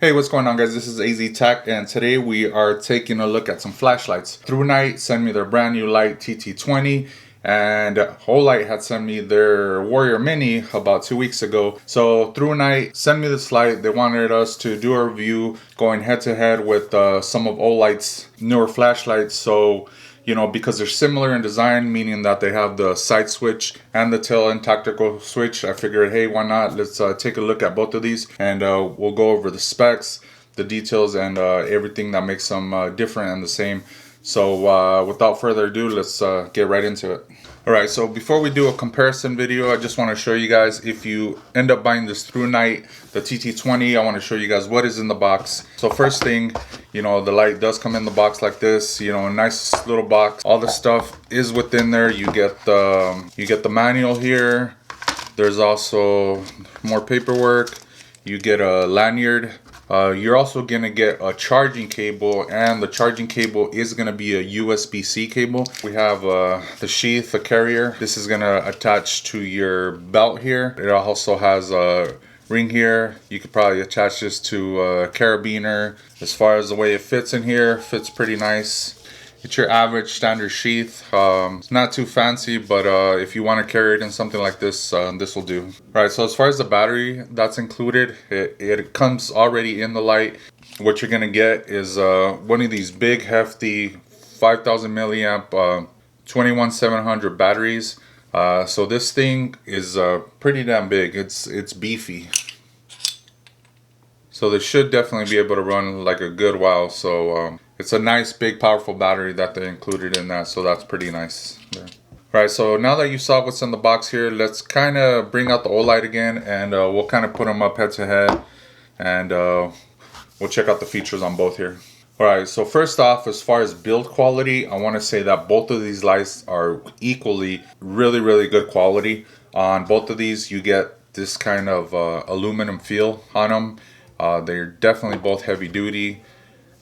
Hey, what's going on, guys? This is AZ Tech, and today we are taking a look at some flashlights. Thrunite sent me their brand new Olight TT20, and Olight had sent me their Warrior Mini about 2 weeks ago. So Thrunite sent me this light. They wanted us to do a review going head to head with some of Olight's newer flashlights. So because they're similar in design, meaning that they have the side switch and the tail end tactical switch, I figured, hey, why not? Let's take a look at both of these, and we'll go over the specs, the details, and everything that makes them different and the same. So without further ado, let's get right into it. Alright, so before we do a comparison video, I just want to show you guys, if you end up buying this Thrunite, the TT20, I want to show you guys what is in the box. So first thing, the light does come in the box like this, a nice little box. All the stuff is within there. You get the manual here. There's also more paperwork. You get a lanyard. You're also gonna get a charging cable, and the charging cable is gonna be a USB-C cable. We have the sheath, the carrier. This is gonna attach to your belt here. It also has a ring here. You could probably attach this to a carabiner. As far as the way it fits in here, fits pretty nice. It's your average standard sheath. It's not too fancy, but if you want to carry it in something like this, this will do. Right, so as far as the battery that's included, it comes already in the light. What you're gonna get is one of these big hefty 5,000 milliamp 21700 batteries. So this thing is pretty damn big. It's beefy. So they should definitely be able to run like a good while. So it's a nice big powerful battery that they included in that, so that's pretty nice there. Right, so now that you saw what's in the box here, let's kind of bring out the Olight again, and we'll kind of put them up head to head, and we'll check out the features on both here. Alright, so first off, as far as build quality, I want to say that both of these lights are equally really good quality. On both of these, you get this kind of aluminum feel on them. They're definitely both heavy duty.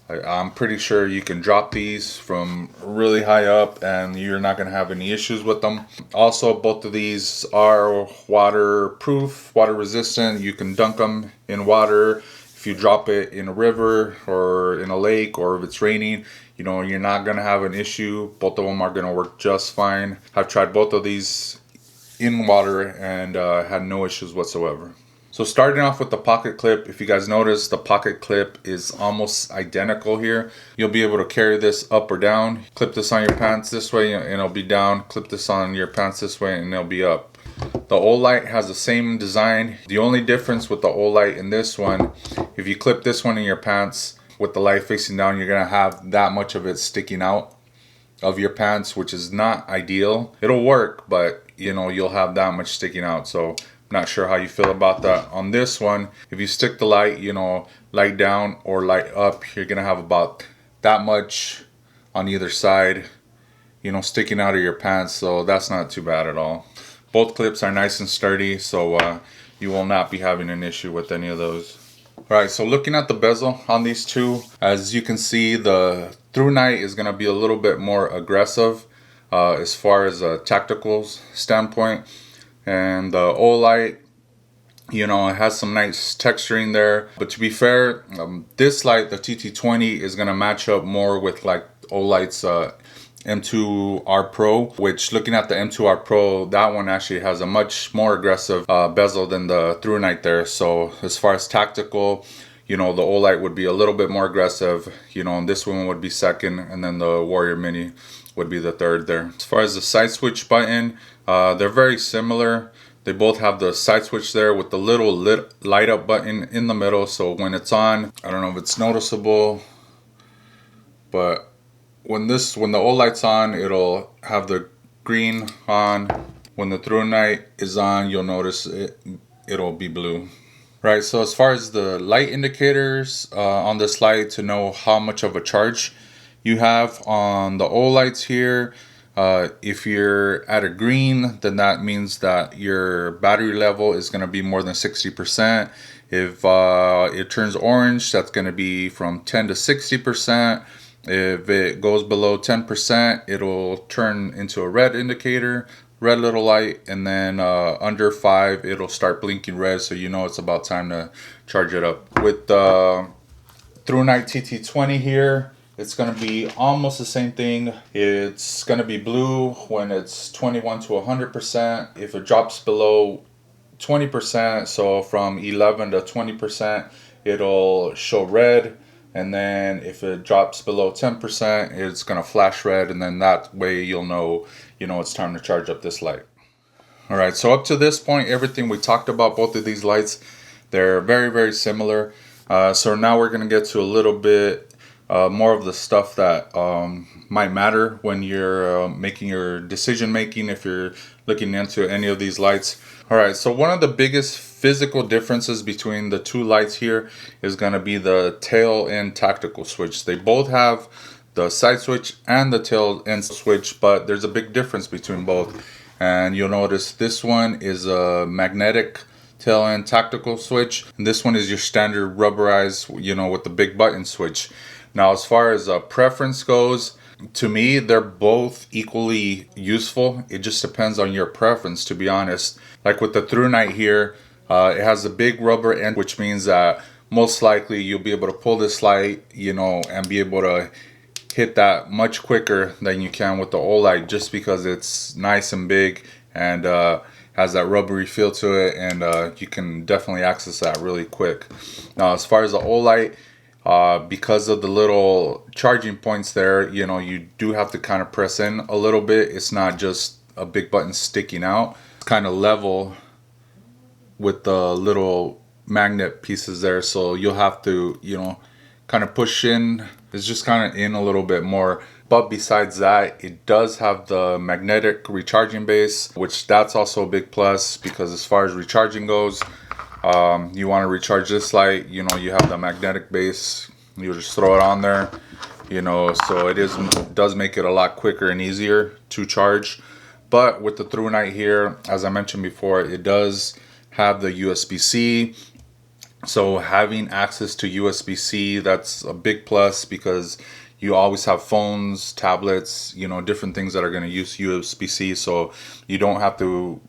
I'm pretty sure you can drop these from really high up and you're not going to have any issues with them. Also, both of these are waterproof, water resistant. You can dunk them in water. If you drop it in a river or in a lake, or if it's raining, you're not going to have an issue. Both of them are going to work just fine. I've tried both of these in water and had no issues whatsoever. So starting off with the pocket clip, if you guys notice, the pocket clip is almost identical here. You'll be able to carry this up or down. Clip this on your pants this way and it'll be down. Clip this on your pants this way and it'll be up. The Olight has the same design. The only difference with the Olight in this one, if you clip this one in your pants with the light facing down, you're gonna have that much of it sticking out of your pants, which is not ideal. It'll work, but you'll have that much sticking out. So not sure how you feel about that. On this one, if you stick the light, light down or light up, you're gonna have about that much on either side, sticking out of your pants. So that's not too bad at all. Both clips are nice and sturdy, so you will not be having an issue with any of those. Alright, so looking at the bezel on these two, as you can see, the Thrunite is gonna be a little bit more aggressive as far as a tactical standpoint. And the Olight, it has some nice texturing there. But to be fair, this light, the TT20, is going to match up more with like Olight's M2R Pro, which, looking at the M2R Pro, that one actually has a much more aggressive bezel than the Thrunite there. So as far as tactical, the Olight would be a little bit more aggressive, and this one would be second, and then the Warrior Mini would be the third there. As far as the side switch button, they're very similar. They both have the side switch there with the little light up button in the middle. So when it's on, I don't know if it's noticeable, but when the Olight's on, it'll have the green on. When the Thrunite is on, you'll notice it'll be blue. Right, so as far as the light indicators on this light, to know how much of a charge you have on the Olights here, if you're at a green, then that means that your battery level is going to be more than 60%. If it turns orange, that's going to be from 10 to 60%. If it goes below 10%, it'll turn into a red indicator. red little light, and then under 5 it'll start blinking red, so you know it's about time to charge it up. With the Thrunite TT20 here, it's going to be almost the same thing. It's going to be blue when it's 21 to 100%. If it drops below 20%, so from 11 to 20%, it'll show red. And then if it drops below 10%, it's going to flash red, and then that way you'll know, it's time to charge up this light. All right, so up to this point, everything we talked about, both of these lights, they're very, very similar. So now we're going to get to a little bit more of the stuff that might matter when you're making your decision making, if you're looking into any of these lights. All right, so one of the biggest physical differences between the two lights here is going to be the tail end tactical switch. They both have the side switch and the tail end switch, but there's a big difference between both. And you'll notice this one is a magnetic tail end tactical switch, and this one is your standard rubberized, with the big button switch. Now, as far as preference goes, to me, they're both equally useful. It just depends on your preference, to be honest. Like with the Thrunite here, it has a big rubber end, which means that most likely you'll be able to pull this light, and be able to hit that much quicker than you can with the Olight, just because it's nice and big and has that rubbery feel to it, and you can definitely access that really quick. Now, as far as the Olight, because of the little charging points there, you do have to kind of press in a little bit. It's not just a big button sticking out. It's kind of level with the little magnet pieces there, so you'll have to, kind of push in. It's just kind of in a little bit more. But besides that, it does have the magnetic recharging base, which that's also a big plus, because as far as recharging goes, you want to recharge this light, you have the magnetic base, you just throw it on there, so it does make it a lot quicker and easier to charge. But with the Thrunite here, as I mentioned before, it does have the USB-C. So having access to USB-C, that's a big plus, because you always have phones, tablets, different things that are going to use USB-C. So you don't have to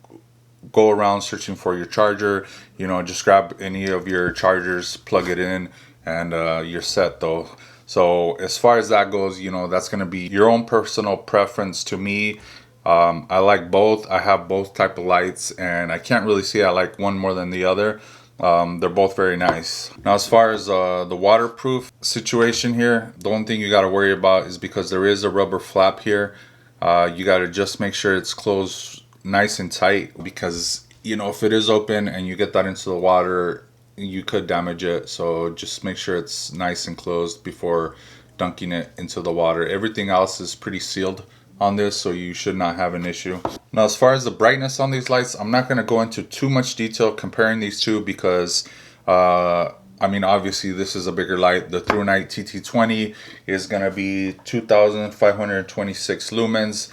go around searching for your charger. Just grab any of your chargers, plug it in, and you're set though. So as far as that goes, that's going to be your own personal preference. To me, I like both. I have both type of lights, and I can't really say I like one more than the other. They're both very nice. Now, as far as the waterproof situation here, the only thing you got to worry about is, because there is a rubber flap here, you got to just make sure it's closed nice and tight, because if it is open and you get that into the water, you could damage it. So just make sure it's nice and closed before dunking it into the water. Everything else is pretty sealed on this, so you should not have an issue. Now, as far as the brightness on these lights, I'm not going to go into too much detail comparing these two, because obviously this is a bigger light. The Thrunite TT20 is going to be 2526 lumens,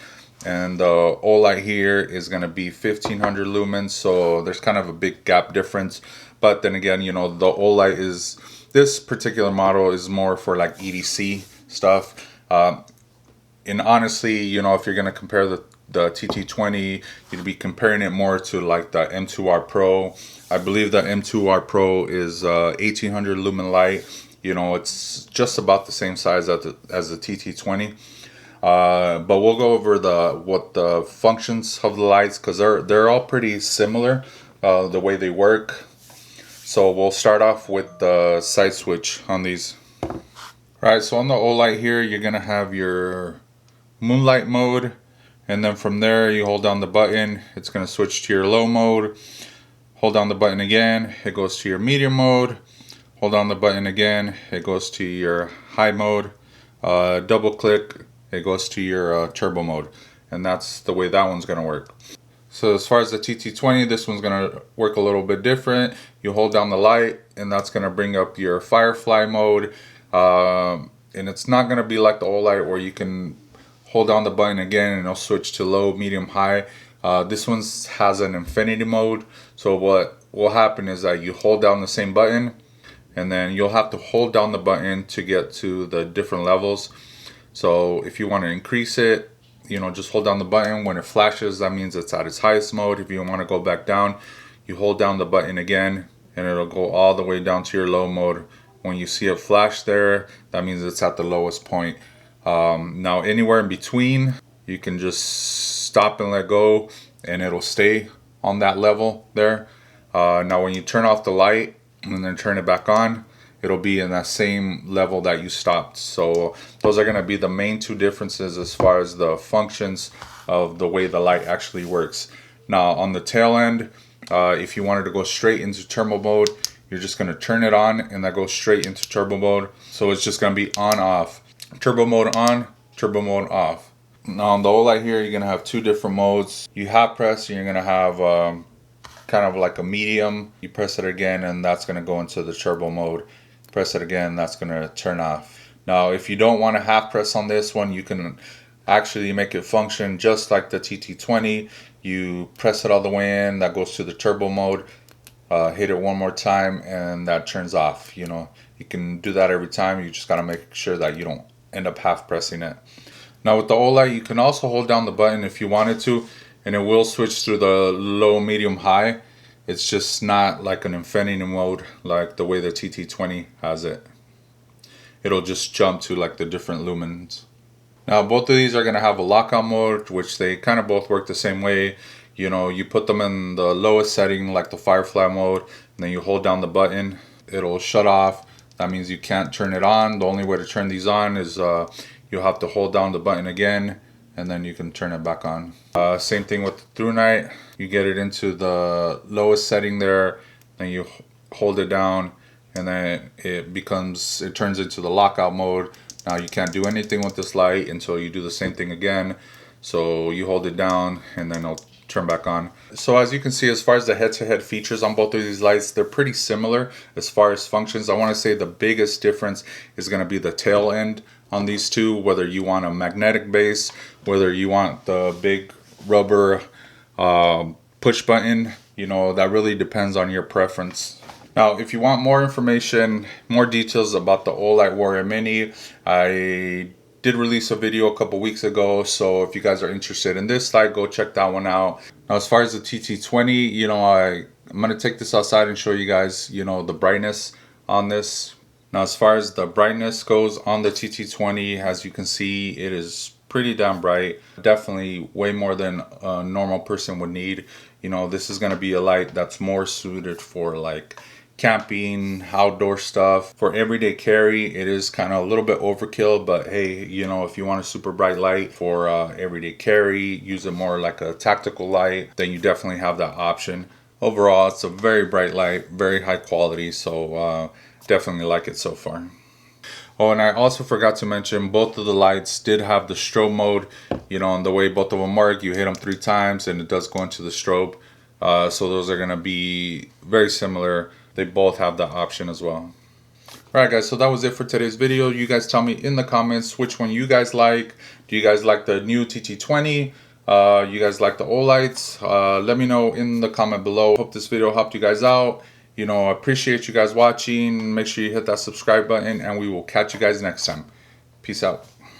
and the Olight here is going to be 1500 lumens, so there's kind of a big gap difference. But then again, the Olight is, this particular model is more for like EDC stuff. And honestly, if you're going to compare the TT20, you'd be comparing it more to like the M2R Pro. I believe the M2R Pro is 1800 lumen light. It's just about the same size as the TT20. But we'll go over what the functions of the lights, because they're all pretty similar, the way they work. So we'll start off with the side switch on these. All right, so on the Olight here, you're going to have your moonlight mode, and then from there you hold down the button, it's going to switch to your low mode. Hold down the button again, it goes to your medium mode. Hold down the button again, it goes to your high mode. Double click, it goes to your turbo mode, and that's the way that one's going to work. So as far as the TT20, this one's going to work a little bit different. You hold down the light, and that's going to bring up your firefly mode, and it's not going to be like the Olight where you can hold down the button again and it'll switch to low, medium, high. This one has an infinity mode. So what will happen is that you hold down the same button, and then you'll have to hold down the button to get to the different levels. So if you want to increase it, you know, just hold down the button. When it flashes, that means it's at its highest mode. If you want to go back down, you hold down the button again and it'll go all the way down to your low mode. When you see it flash there, that means it's at the lowest point. Now anywhere in between, you can just stop and let go and it'll stay on that level there. Now when you turn off the light and then turn it back on, it'll be in that same level that you stopped. So those are going to be the main two differences as far as the functions of the way the light actually works. Now on the tail end, if you wanted to go straight into turbo mode, you're just going to turn it on and that goes straight into turbo mode. So it's just going to be on off, turbo mode on, turbo mode off. Now on the Olight here, you're going to have two different modes. You half press and you're going to have kind of like a medium. You press it again and that's going to go into the turbo mode. Press it again, that's going to turn off. Now if you don't want to half press on this one, you can actually make it function just like the TT20. You press it all the way in, that goes to the turbo mode. Hit it one more time and that turns off. You know, you can do that every time. You just got to make sure that you don't end up half pressing it. Now with the Olight, you can also hold down the button if you wanted to, and it will switch through the low, medium, high. It's just not like an infinity mode like the way the TT20 has it. It'll just jump to like the different lumens. Now both of these are going to have a lockout mode, which they kind of both work the same way. You know, you put them in the lowest setting like the Firefly mode, and then you hold down the button, it'll shut off. That means you can't turn it on. The only way to turn these on is you'll have to hold down the button again and then you can turn it back on. Same thing with the Thrunite. You get it into the lowest setting there, and you hold it down, and then it turns into the lockout mode. Now you can't do anything with this light until you do the same thing again. So you hold it down and then it'll turn back on. So as you can see, as far as the head-to-head features on both of these lights, they're pretty similar as far as functions. I want to say the biggest difference is going to be the tail end on these two, whether you want a magnetic base, whether you want the big rubber push button, you know, that really depends on your preference. Now, if you want more information, more details about the Olight Warrior Mini, I did release a video a couple weeks ago, so if you guys are interested in this light, go check that one out. Now, as far as the TT20, you know, I'm going to take this outside and show you guys, you know, the brightness on this. Now, as far as the brightness goes on the TT20, as you can see, it is pretty damn bright. Definitely way more than a normal person would need. You know, this is going to be a light that's more suited for like camping, outdoor stuff. For everyday carry, it is kind of a little bit overkill, but hey, you know, if you want a super bright light for everyday carry, use it more like a tactical light, then you definitely have that option. Overall, it's a very bright light, very high quality, so definitely like it so far. Oh, and I also forgot to mention, both of the lights did have the strobe mode. You know, and the way both of them work, you hit them 3 times and it does go into the strobe. So those are going to be very similar. They both have that option as well. Alright guys, so that was it for today's video. You guys tell me in the comments which one you guys like. Do you guys like the new TT20? You guys like the Olights? Let me know in the comment below. Hope this video helped you guys out. You know, I appreciate you guys watching. Make sure you hit that subscribe button and we will catch you guys next time. Peace out.